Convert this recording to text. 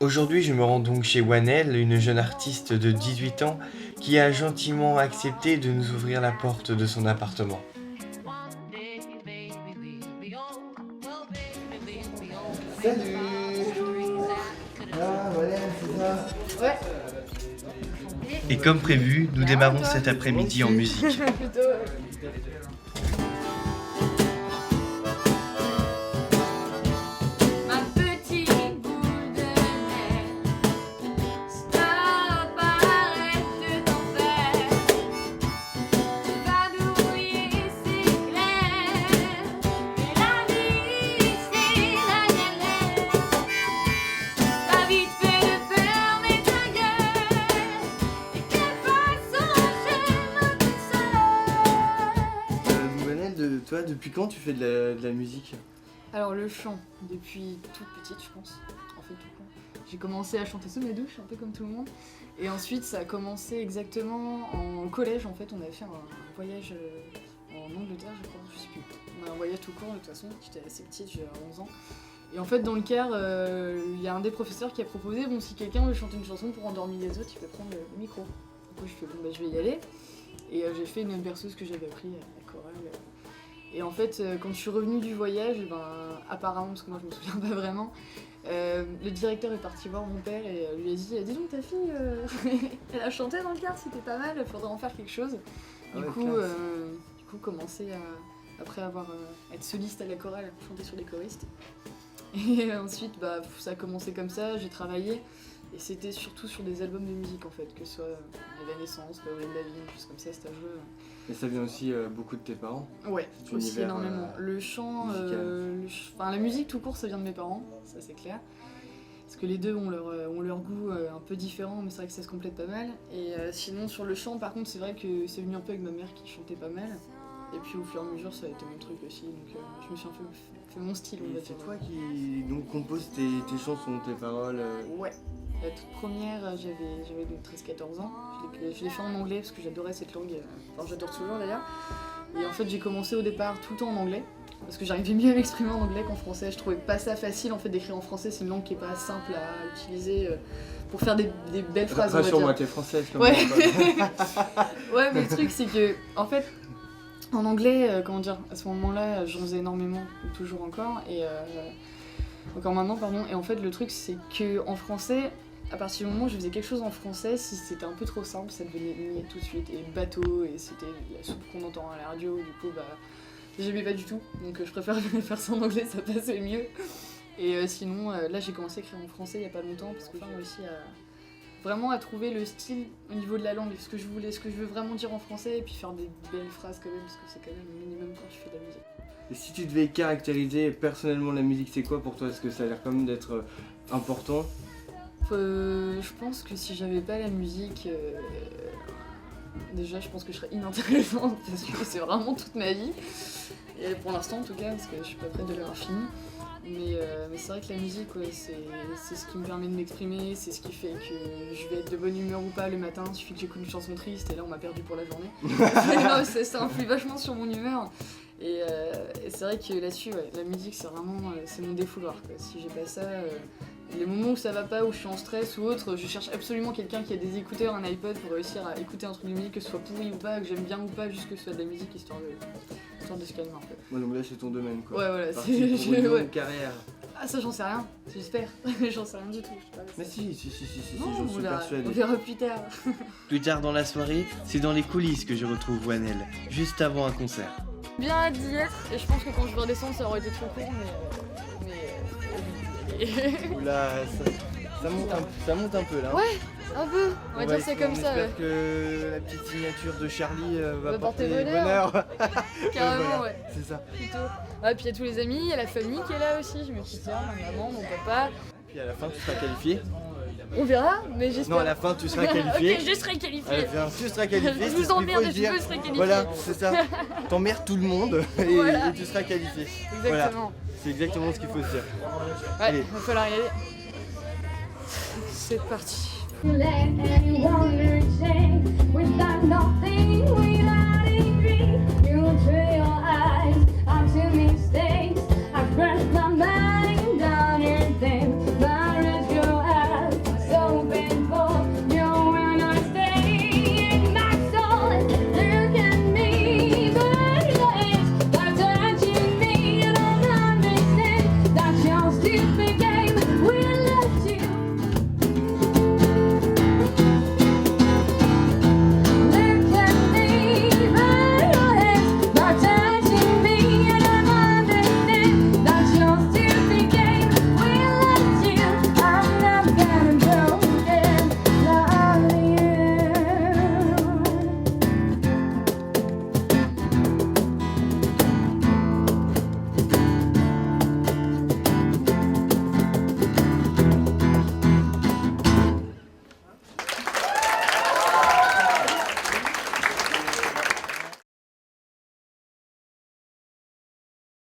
Aujourd'hui, je me rends donc chez Wanel, une jeune artiste de 18 ans qui a gentiment accepté de nous ouvrir la porte de son appartement. Salut. Ah, Wanel, c'est ça. Ouais. Et comme prévu, nous démarrons cet après-midi en musique. Ma petite boule de neige, stop, arrête de t'en faire. Tu vas douiller, c'est clair. Mais la vie, c'est la galère. Va vite fait de fermer ta gueule. Et quelle façon j'aime toute seule. Wanel, toi, depuis quand tu fais de la musique? Alors le chant, depuis toute petite je pense, en fait tout con. J'ai commencé à chanter sous ma douche, un peu comme tout le monde. Et ensuite ça a commencé exactement en collège en fait, on avait fait un voyage en Angleterre je crois, je sais plus. On a un voyage tout court de toute façon, j'étais assez petite, j'avais 11 ans. Et en fait dans le Caire, il y a un des professeurs qui a proposé, bon si quelqu'un veut chanter une chanson pour endormir les autres, il peut prendre le micro. Du coup je fais bon bah je vais y aller. Et j'ai fait une berceuse que j'avais appris à la chorale. Et en fait, quand je suis revenue du voyage, apparemment, parce que moi je me souviens pas vraiment, le directeur est parti voir mon père et lui a dit dis donc ta fille, elle a chanté dans le Caire, c'était pas mal, il faudrait en faire quelque chose. Ah ouais, Du coup, commencer à, après avoir être soliste à la chorale, chanter sur des choristes. Et ensuite, ça a commencé comme ça, j'ai travaillé. Et c'était surtout sur des albums de musique en fait, que ce soit Evanescence, Paulette Davine, choses comme ça, c'est à jouer. Et ça vient aussi beaucoup de tes parents? Ouais, Cet aussi univers, énormément. Le chant, la musique tout court, ça vient de mes parents, ça c'est clair. Parce que les deux ont leur goût un peu différent, mais c'est vrai que ça se complète pas mal. Et sinon sur le chant, par contre, c'est vrai que c'est venu un peu avec ma mère qui chantait pas mal. Et puis au fur et à mesure, ça a été mon truc aussi, donc je me suis un peu fait mon style, on va Et dire. c'est toi qui donc composes tes chansons, tes paroles Ouais. La toute première, j'avais 13-14 ans. Je l'ai fait en anglais parce que j'adorais cette langue. Enfin, j'adore toujours d'ailleurs. Et en fait, j'ai commencé au départ tout le temps en anglais. Parce que j'arrivais mieux à m'exprimer en anglais qu'en français. Je trouvais pas ça facile en fait d'écrire en français. C'est une langue qui est pas simple à utiliser pour faire des belles phrases. Rassure-moi, t'es française quand Ouais. même. Ouais, mais le truc c'est que, en fait, en anglais, à ce moment-là, j'en faisais énormément, toujours encore. Et encore maintenant, pardon. Et en fait, le truc c'est que en français, à partir du moment où je faisais quelque chose en français, si c'était un peu trop simple, ça devenait niais tout de suite. Et bateau, et c'était la soupe qu'on entend à la radio, du coup, j'aimais pas du tout. Donc je préfère faire ça en anglais, ça passait mieux. Et sinon, là j'ai commencé à écrire en français il y a pas longtemps, parce que j'ai réussi à trouver le style au niveau de la langue, ce que je veux vraiment dire en français, et puis faire des belles phrases quand même, parce que c'est quand même le minimum quand tu fais de la musique. Et si tu devais caractériser personnellement la musique, c'est quoi pour toi? Est-ce que ça a l'air quand même d'être important? Je pense que si j'avais pas la musique, déjà je pense que je serais inintéressante parce que c'est vraiment toute ma vie. Et pour l'instant en tout cas, parce que je suis pas prête de l'avoir fini. Mais c'est vrai que la musique, ouais, c'est ce qui me permet de m'exprimer, c'est ce qui fait que je vais être de bonne humeur ou pas le matin. Il suffit que j'écoute une chanson triste et là on m'a perdu pour la journée. Non, ça influe vachement sur mon humeur. Et c'est vrai que là-dessus, ouais, la musique c'est vraiment c'est mon défouloir, quoi. Si j'ai pas ça, les moments où ça va pas, où je suis en stress ou autre, je cherche absolument quelqu'un qui a des écouteurs, un iPod pour réussir à écouter un truc de musique, que ce soit pourri ou pas, que j'aime bien ou pas, juste que ce soit de la musique histoire de se calmer un peu. Ouais, donc là c'est ton domaine quoi. Ouais, voilà, Parti pour une longue carrière. Ah, ça j'en sais rien, j'espère. J'en sais rien du tout. Je sais pas, Mais si, non, j'en suis persuadé. on verra plus tard. Plus tard dans la soirée, c'est dans les coulisses que je retrouve Wanel, juste avant un concert. Bien hâte d'y être, et je pense que quand je vais redescendre ça aurait été trop court, Oula, ça monte un peu là. Ouais, un peu, on va dire c'est comme ça. J'espère que la petite signature de Charlie va porter porter bonheur. Carrément, Voilà, ouais. c'est ça. Plutôt. Ouais, puis il y a tous les amis, il y a la famille qui est là aussi, j'ai mes petites soeurs, ma maman, mon papa. Puis à la fin tu seras qualifié. On verra, mais j'espère. Non, à la fin tu seras qualifié. Ok, je serai À la qualifiée. fin tu seras qualifié. Je vous emmerde, je serai qualifiée. Voilà, c'est ça. T'emmerdes tout le monde et, Voilà. et tu seras qualifié. Exactement. Voilà, c'est exactement ce qu'il faut se dire. Ouais, Allez. va falloir y aller. C'est parti. Let anyone change without nothing, without a dream. You turn your eyes onto mistakes. I press my mind down your thing. I read your eyes. it began.